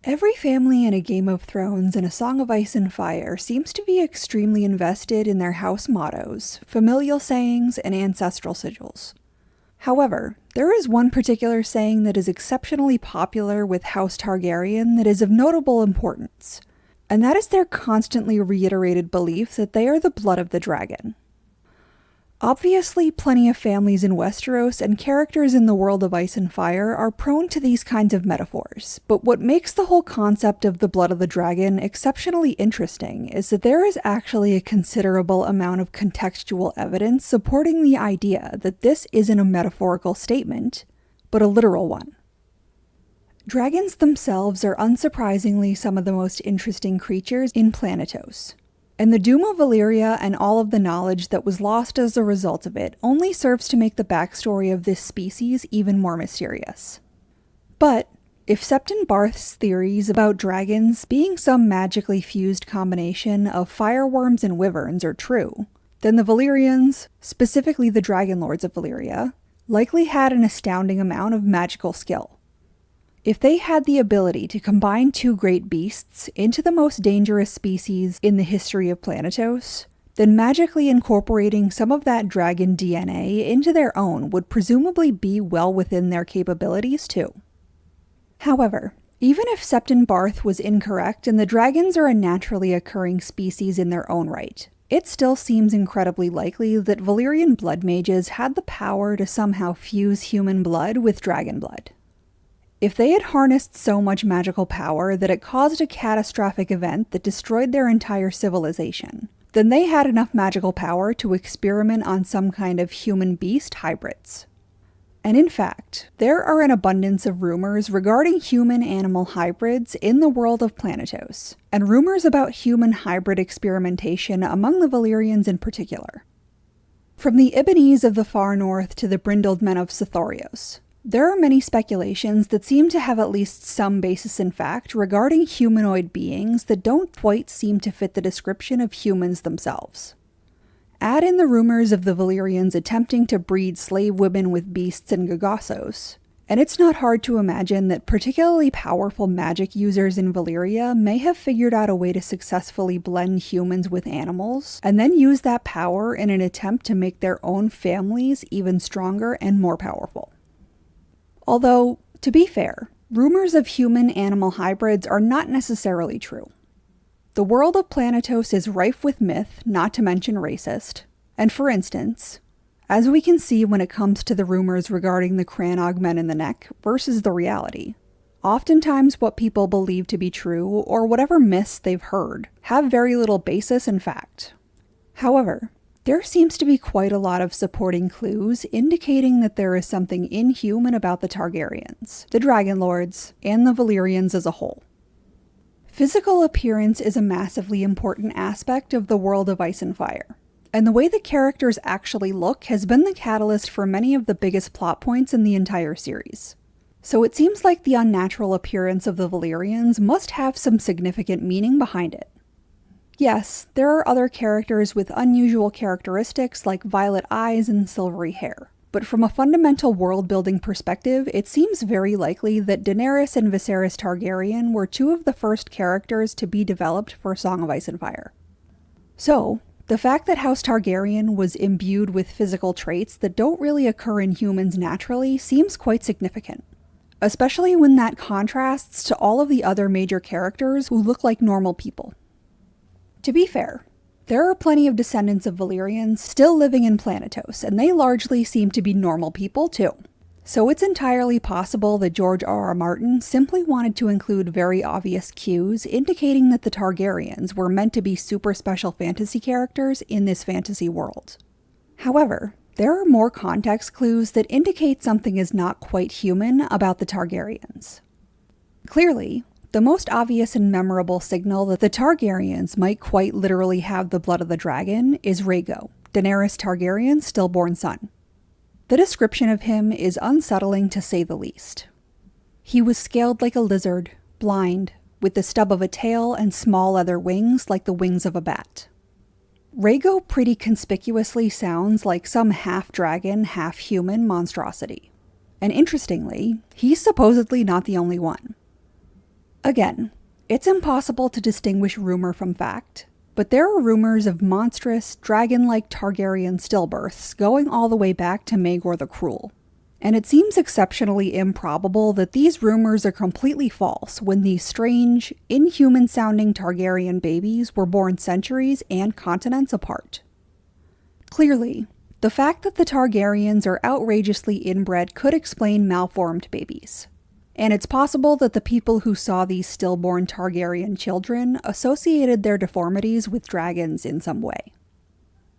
Every family in a Game of Thrones and A Song of Ice and Fire seems to be extremely invested in their house mottos, familial sayings, and ancestral sigils. However, there is one particular saying that is exceptionally popular with House Targaryen that is of notable importance, and that is their constantly reiterated belief that they are the blood of the dragon. Obviously, plenty of families in Westeros and characters in the world of Ice and Fire are prone to these kinds of metaphors, but what makes the whole concept of the blood of the dragon exceptionally interesting is that there is actually a considerable amount of contextual evidence supporting the idea that this isn't a metaphorical statement, but a literal one. Dragons themselves are unsurprisingly some of the most interesting creatures in Planetos. And the doom of Valyria and all of the knowledge that was lost as a result of it only serves to make the backstory of this species even more mysterious. But if Septon Barth's theories about dragons being some magically fused combination of fireworms and wyverns are true, then the Valyrians, specifically the Dragonlords of Valyria, likely had an astounding amount of magical skill. If they had the ability to combine two great beasts into the most dangerous species in the history of Planetos, then magically incorporating some of that dragon DNA into their own would presumably be well within their capabilities too. However, even if Septon Barth was incorrect and the dragons are a naturally occurring species in their own right, it still seems incredibly likely that Valyrian blood mages had the power to somehow fuse human blood with dragon blood. If they had harnessed so much magical power that it caused a catastrophic event that destroyed their entire civilization, then they had enough magical power to experiment on some kind of human-beast hybrids. And in fact, there are an abundance of rumors regarding human-animal hybrids in the world of Planetos, and rumors about human hybrid experimentation among the Valyrians in particular. From the Ibonese of the far north to the brindled men of Sithorios, there are many speculations that seem to have at least some basis in fact regarding humanoid beings that don't quite seem to fit the description of humans themselves. Add in the rumors of the Valyrians attempting to breed slave women with beasts and gagossos, and it's not hard to imagine that particularly powerful magic users in Valyria may have figured out a way to successfully blend humans with animals, and then use that power in an attempt to make their own families even stronger and more powerful. Although, to be fair, rumors of human-animal hybrids are not necessarily true. The world of Planetos is rife with myth, not to mention racist, and for instance, as we can see when it comes to the rumors regarding the Crannog men in the neck versus the reality, oftentimes what people believe to be true, or whatever myths they've heard, have very little basis in fact. However, there seems to be quite a lot of supporting clues indicating that there is something inhuman about the Targaryens, the Dragonlords, and the Valyrians as a whole. Physical appearance is a massively important aspect of the world of Ice and Fire, and the way the characters actually look has been the catalyst for many of the biggest plot points in the entire series. So it seems like the unnatural appearance of the Valyrians must have some significant meaning behind it. Yes, there are other characters with unusual characteristics like violet eyes and silvery hair, but from a fundamental world-building perspective, it seems very likely that Daenerys and Viserys Targaryen were two of the first characters to be developed for Song of Ice and Fire. So, the fact that House Targaryen was imbued with physical traits that don't really occur in humans naturally seems quite significant, especially when that contrasts to all of the other major characters who look like normal people. To be fair, there are plenty of descendants of Valyrians still living in Planetos, and they largely seem to be normal people too. So it's entirely possible that George R.R. Martin simply wanted to include very obvious cues indicating that the Targaryens were meant to be super special fantasy characters in this fantasy world. However, there are more context clues that indicate something is not quite human about the Targaryens. Clearly, the most obvious and memorable signal that the Targaryens might quite literally have the blood of the dragon is Rhaego, Daenerys Targaryen's stillborn son. The description of him is unsettling to say the least. He was scaled like a lizard, blind, with the stub of a tail and small leather wings like the wings of a bat. Rhaego pretty conspicuously sounds like some half-dragon, half-human monstrosity. And interestingly, he's supposedly not the only one. Again, it's impossible to distinguish rumor from fact, but there are rumors of monstrous, dragon-like Targaryen stillbirths going all the way back to Maegor the Cruel. And it seems exceptionally improbable that these rumors are completely false when these strange, inhuman-sounding Targaryen babies were born centuries and continents apart. Clearly, the fact that the Targaryens are outrageously inbred could explain malformed babies. And it's possible that the people who saw these stillborn Targaryen children associated their deformities with dragons in some way.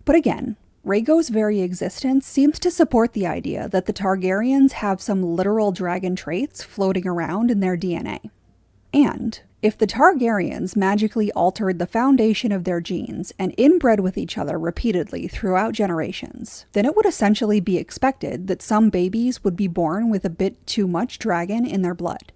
But again, Rhaego's very existence seems to support the idea that the Targaryens have some literal dragon traits floating around in their DNA. And if the Targaryens magically altered the foundation of their genes and inbred with each other repeatedly throughout generations, then it would essentially be expected that some babies would be born with a bit too much dragon in their blood.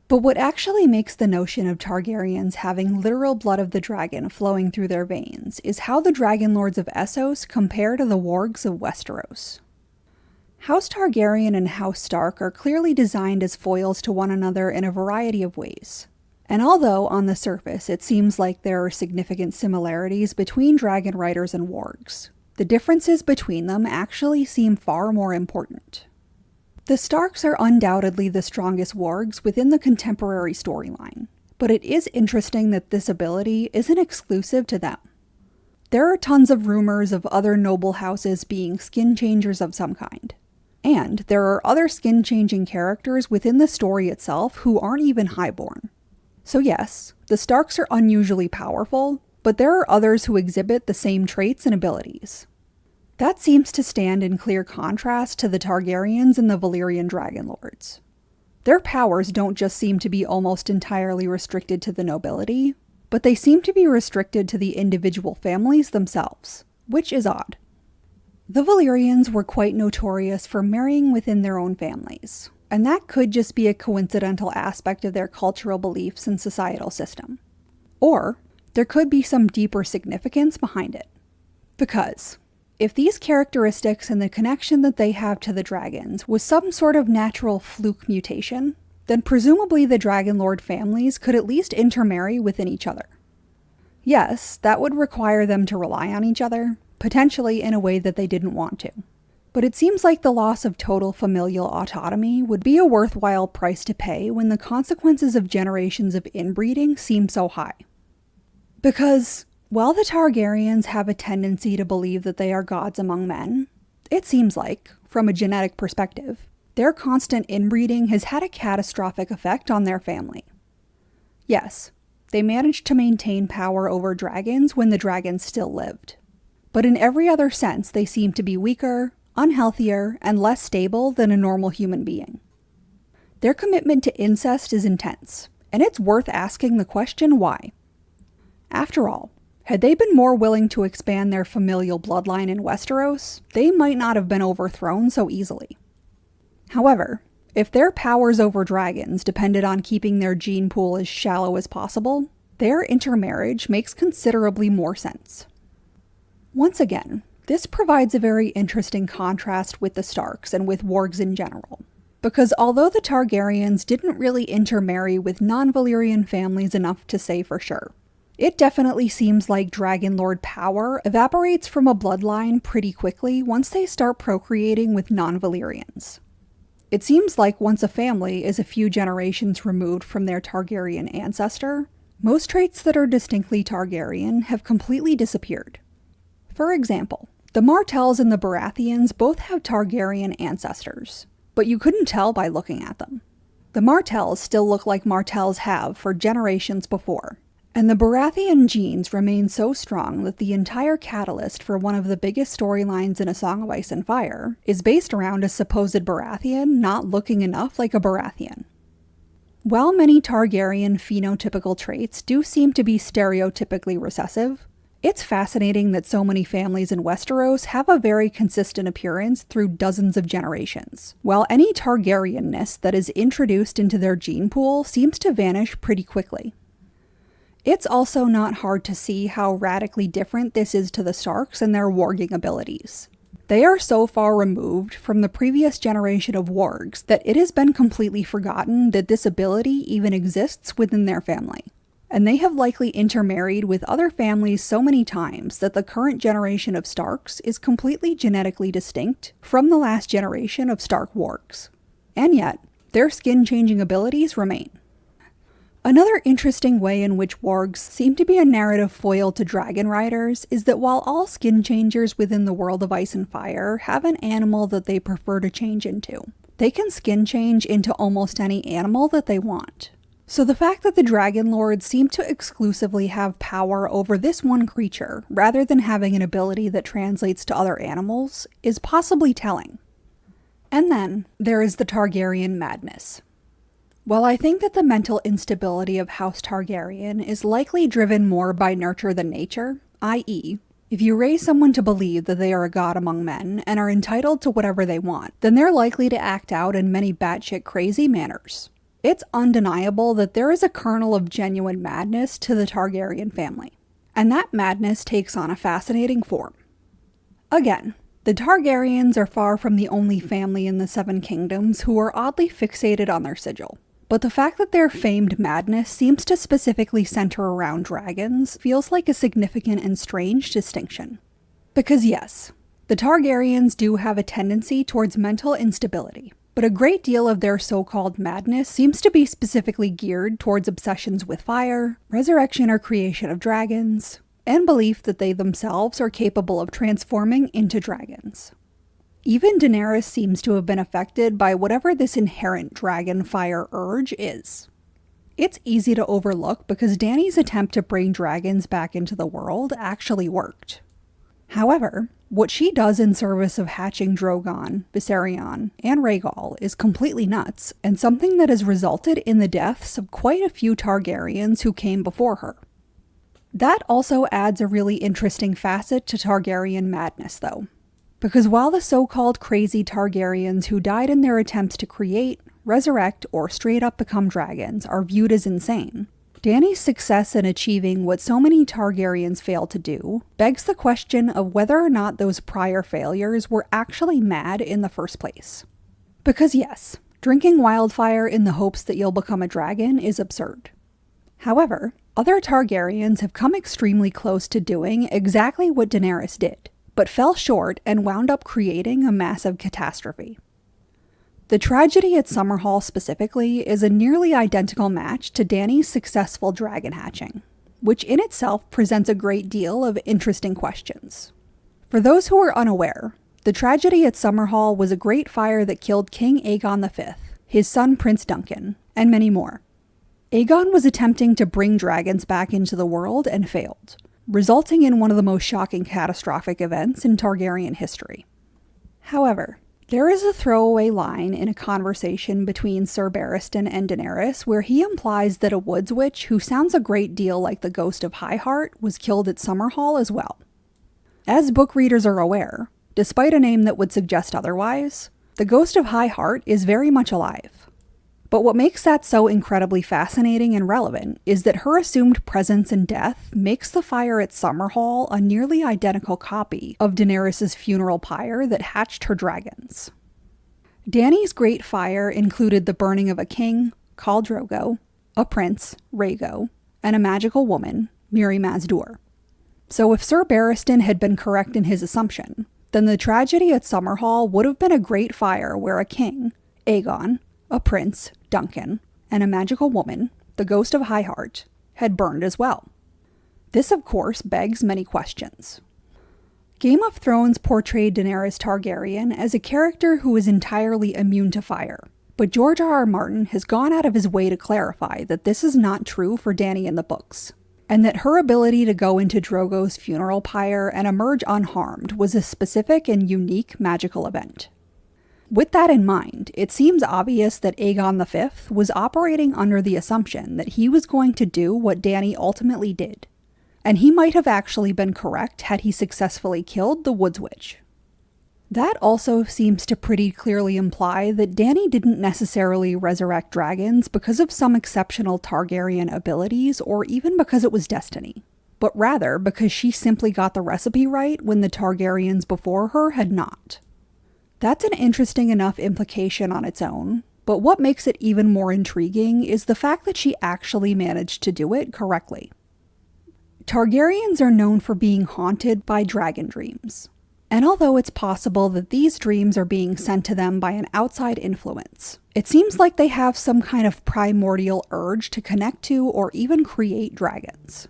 But what actually makes the notion of Targaryens having literal blood of the dragon flowing through their veins is how the Dragonlords of Essos compare to the Wargs of Westeros. House Targaryen and House Stark are clearly designed as foils to one another in a variety of ways. And although on the surface it seems like there are significant similarities between dragon riders and wargs, the differences between them actually seem far more important. The Starks are undoubtedly the strongest wargs within the contemporary storyline, but it is interesting that this ability isn't exclusive to them. There are tons of rumors of other noble houses being skin changers of some kind. And there are other skin-changing characters within the story itself who aren't even highborn. So yes, the Starks are unusually powerful, but there are others who exhibit the same traits and abilities. That seems to stand in clear contrast to the Targaryens and the Valyrian Dragonlords. Their powers don't just seem to be almost entirely restricted to the nobility, but they seem to be restricted to the individual families themselves, which is odd. The Valyrians were quite notorious for marrying within their own families, and that could just be a coincidental aspect of their cultural beliefs and societal system. Or there could be some deeper significance behind it. Because if these characteristics and the connection that they have to the dragons was some sort of natural fluke mutation, then presumably the Dragonlord families could at least intermarry within each other. Yes, that would require them to rely on each other, potentially in a way that they didn't want to. But it seems like the loss of total familial autonomy would be a worthwhile price to pay when the consequences of generations of inbreeding seem so high. Because while the Targaryens have a tendency to believe that they are gods among men, it seems like, from a genetic perspective, their constant inbreeding has had a catastrophic effect on their family. Yes, they managed to maintain power over dragons when the dragons still lived. But in every other sense, they seem to be weaker, unhealthier, and less stable than a normal human being. Their commitment to incest is intense, and it's worth asking the question why. After all, had they been more willing to expand their familial bloodline in Westeros, they might not have been overthrown so easily. However, if their powers over dragons depended on keeping their gene pool as shallow as possible, their intermarriage makes considerably more sense. Once again, this provides a very interesting contrast with the Starks and with wargs in general. Because although the Targaryens didn't really intermarry with non-Valyrian families enough to say for sure, it definitely seems like Dragonlord power evaporates from a bloodline pretty quickly once they start procreating with non-Valyrians. It seems like once a family is a few generations removed from their Targaryen ancestor, most traits that are distinctly Targaryen have completely disappeared. For example, the Martells and the Baratheons both have Targaryen ancestors, but you couldn't tell by looking at them. The Martells still look like Martells have for generations before, and the Baratheon genes remain so strong that the entire catalyst for one of the biggest storylines in A Song of Ice and Fire is based around a supposed Baratheon not looking enough like a Baratheon. While many Targaryen phenotypical traits do seem to be stereotypically recessive, it's fascinating that so many families in Westeros have a very consistent appearance through dozens of generations, while any Targaryenness that is introduced into their gene pool seems to vanish pretty quickly. It's also not hard to see how radically different this is to the Starks and their warging abilities. They are so far removed from the previous generation of wargs that it has been completely forgotten that this ability even exists within their family. And they have likely intermarried with other families so many times that the current generation of Starks is completely genetically distinct from the last generation of Stark wargs. And yet, their skin-changing abilities remain. Another interesting way in which wargs seem to be a narrative foil to dragon riders is that while all skin changers within the world of Ice and Fire have an animal that they prefer to change into, they can skin change into almost any animal that they want. So the fact that the Dragonlords seem to exclusively have power over this one creature, rather than having an ability that translates to other animals, is possibly telling. And then, there is the Targaryen madness. While I think that the mental instability of House Targaryen is likely driven more by nurture than nature, i.e., if you raise someone to believe that they are a god among men and are entitled to whatever they want, then they're likely to act out in many batshit crazy manners. It's undeniable that there is a kernel of genuine madness to the Targaryen family, and that madness takes on a fascinating form. Again, the Targaryens are far from the only family in the Seven Kingdoms who are oddly fixated on their sigil. But the fact that their famed madness seems to specifically center around dragons feels like a significant and strange distinction. Because yes, the Targaryens do have a tendency towards mental instability, but a great deal of their so-called madness seems to be specifically geared towards obsessions with fire, resurrection or creation of dragons, and belief that they themselves are capable of transforming into dragons. Even Daenerys seems to have been affected by whatever this inherent dragon fire urge is. It's easy to overlook because Dany's attempt to bring dragons back into the world actually worked. However, what she does in service of hatching Drogon, Viserion, and Rhaegal is completely nuts, and something that has resulted in the deaths of quite a few Targaryens who came before her. That also adds a really interesting facet to Targaryen madness, though. Because while the so-called crazy Targaryens who died in their attempts to create, resurrect, or straight up become dragons are viewed as insane, Dany's success in achieving what so many Targaryens failed to do begs the question of whether or not those prior failures were actually mad in the first place. Because yes, drinking wildfire in the hopes that you'll become a dragon is absurd. However, other Targaryens have come extremely close to doing exactly what Daenerys did, but fell short and wound up creating a massive catastrophe. The tragedy at Summerhall specifically is a nearly identical match to Dany's successful dragon hatching, which in itself presents a great deal of interesting questions. For those who are unaware, the tragedy at Summerhall was a great fire that killed King Aegon V, his son Prince Duncan, and many more. Aegon was attempting to bring dragons back into the world and failed, resulting in one of the most shocking catastrophic events in Targaryen history. However, there is a throwaway line in a conversation between Ser Barristan and Daenerys where he implies that a woods witch who sounds a great deal like the ghost of Highheart was killed at Summerhall as well. As book readers are aware, despite a name that would suggest otherwise, the ghost of Highheart is very much alive. But what makes that so incredibly fascinating and relevant is that her assumed presence and death makes the fire at Summerhall a nearly identical copy of Daenerys' funeral pyre that hatched her dragons. Dany's great fire included the burning of a king, Khal Drogo, a prince, Rhaego, and a magical woman, Mirri Maz Duur. So if Ser Barristan had been correct in his assumption, then the tragedy at Summerhall would have been a great fire where a king, Aegon, a prince, Duncan, and a magical woman, the ghost of Highheart, had burned as well. This, of course, begs many questions. Game of Thrones portrayed Daenerys Targaryen as a character who is entirely immune to fire, but George R.R. Martin has gone out of his way to clarify that this is not true for Dany in the books, and that her ability to go into Drogo's funeral pyre and emerge unharmed was a specific and unique magical event. With that in mind, it seems obvious that Aegon V was operating under the assumption that he was going to do what Dany ultimately did, and he might have actually been correct had he successfully killed the Woods Witch. That also seems to pretty clearly imply that Dany didn't necessarily resurrect dragons because of some exceptional Targaryen abilities or even because it was destiny. but rather because she simply got the recipe right when the Targaryens before her had not. That's an interesting enough implication on its own, but what makes it even more intriguing is the fact that she actually managed to do it correctly. Targaryens are known for being haunted by dragon dreams. And although it's possible that these dreams are being sent to them by an outside influence, it seems like they have some kind of primordial urge to connect to or even create dragons.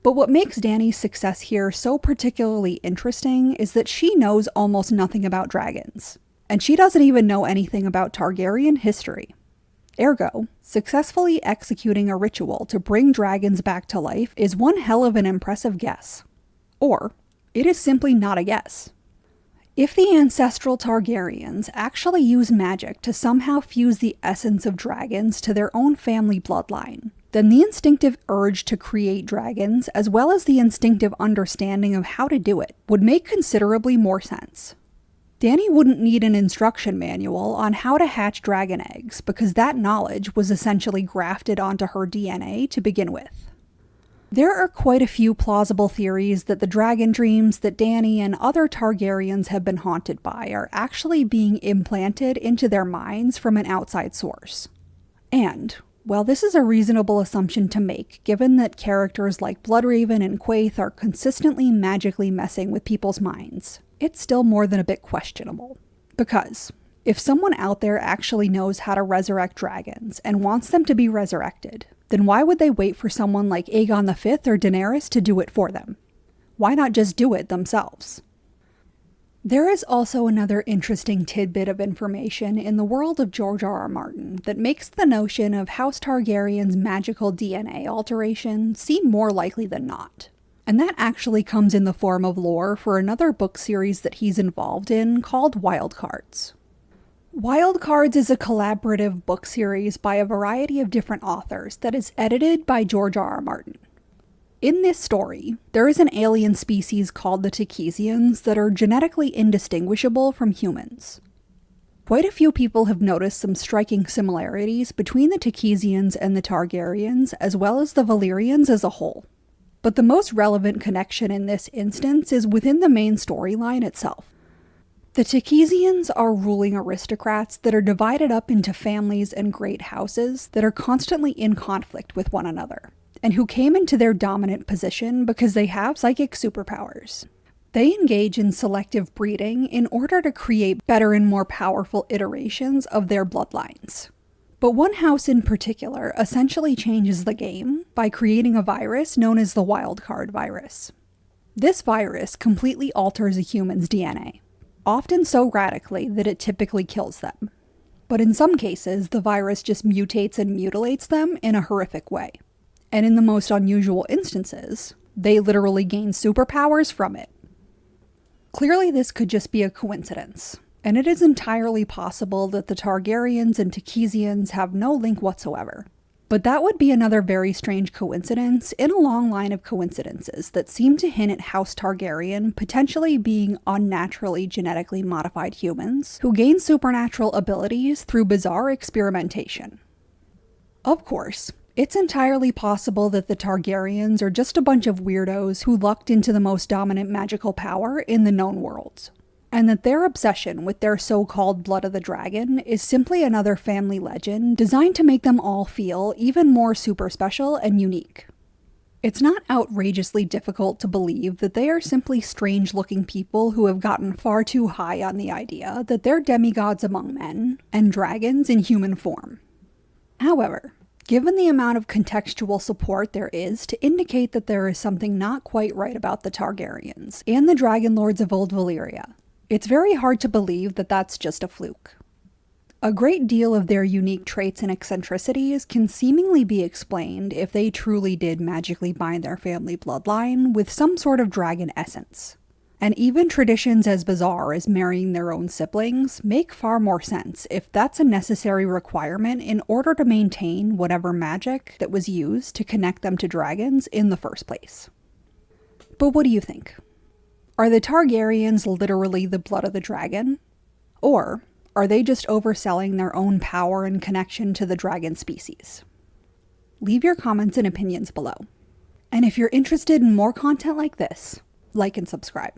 But what makes Dany's success here so particularly interesting is that she knows almost nothing about dragons, and she doesn't even know anything about Targaryen history. Ergo, successfully executing a ritual to bring dragons back to life is one hell of an impressive guess. Or, it is simply not a guess. If the ancestral Targaryens actually use magic to somehow fuse the essence of dragons to their own family bloodline, then the instinctive urge to create dragons, as well as the instinctive understanding of how to do it, would make considerably more sense. Dany wouldn't need an instruction manual on how to hatch dragon eggs, because that knowledge was essentially grafted onto her DNA to begin with. There are quite a few plausible theories that the dragon dreams that Dany and other Targaryens have been haunted by are actually being implanted into their minds from an outside source. And, while this is a reasonable assumption to make, given that characters like Bloodraven and Quaithe are consistently magically messing with people's minds, it's still more than a bit questionable. Because, if someone out there actually knows how to resurrect dragons and wants them to be resurrected, then why would they wait for someone like Aegon V or Daenerys to do it for them? Why not just do it themselves? There is also another interesting tidbit of information in the world of George R.R. Martin that makes the notion of House Targaryen's magical DNA alteration seem more likely than not. And that actually comes in the form of lore for another book series that he's involved in called Wildcards. Wildcards is a collaborative book series by a variety of different authors that is edited by George R.R. Martin. In this story, there is an alien species called the Takesians that are genetically indistinguishable from humans. Quite a few people have noticed some striking similarities between the Takesians and the Targaryens, as well as the Valyrians as a whole. But the most relevant connection in this instance is within the main storyline itself. The Takesians are ruling aristocrats that are divided up into families and great houses that are constantly in conflict with one another, and who came into their dominant position because they have psychic superpowers. They engage in selective breeding in order to create better and more powerful iterations of their bloodlines. But one house in particular essentially changes the game by creating a virus known as the wildcard virus. This virus completely alters a human's DNA, often so radically that it typically kills them. But in some cases, the virus just mutates and mutilates them in a horrific way. And in the most unusual instances, they literally gain superpowers from it. Clearly, this could just be a coincidence, and it is entirely possible that the Targaryens and Takesians have no link whatsoever. But that would be another very strange coincidence in a long line of coincidences that seem to hint at House Targaryen potentially being unnaturally genetically modified humans who gain supernatural abilities through bizarre experimentation. Of course, it's entirely possible that the Targaryens are just a bunch of weirdos who lucked into the most dominant magical power in the known worlds, and that their obsession with their so-called blood of the dragon is simply another family legend designed to make them all feel even more super special and unique. It's not outrageously difficult to believe that they are simply strange-looking people who have gotten far too high on the idea that they're demigods among men and dragons in human form. However, given the amount of contextual support there is to indicate that there is something not quite right about the Targaryens and the Dragonlords of Old Valyria, it's very hard to believe that that's just a fluke. A great deal of their unique traits and eccentricities can seemingly be explained if they truly did magically bind their family bloodline with some sort of dragon essence. And even traditions as bizarre as marrying their own siblings make far more sense if that's a necessary requirement in order to maintain whatever magic that was used to connect them to dragons in the first place. But what do you think? Are the Targaryens literally the blood of the dragon? Or are they just overselling their own power and connection to the dragon species? Leave your comments and opinions below. And if you're interested in more content like this, like and subscribe.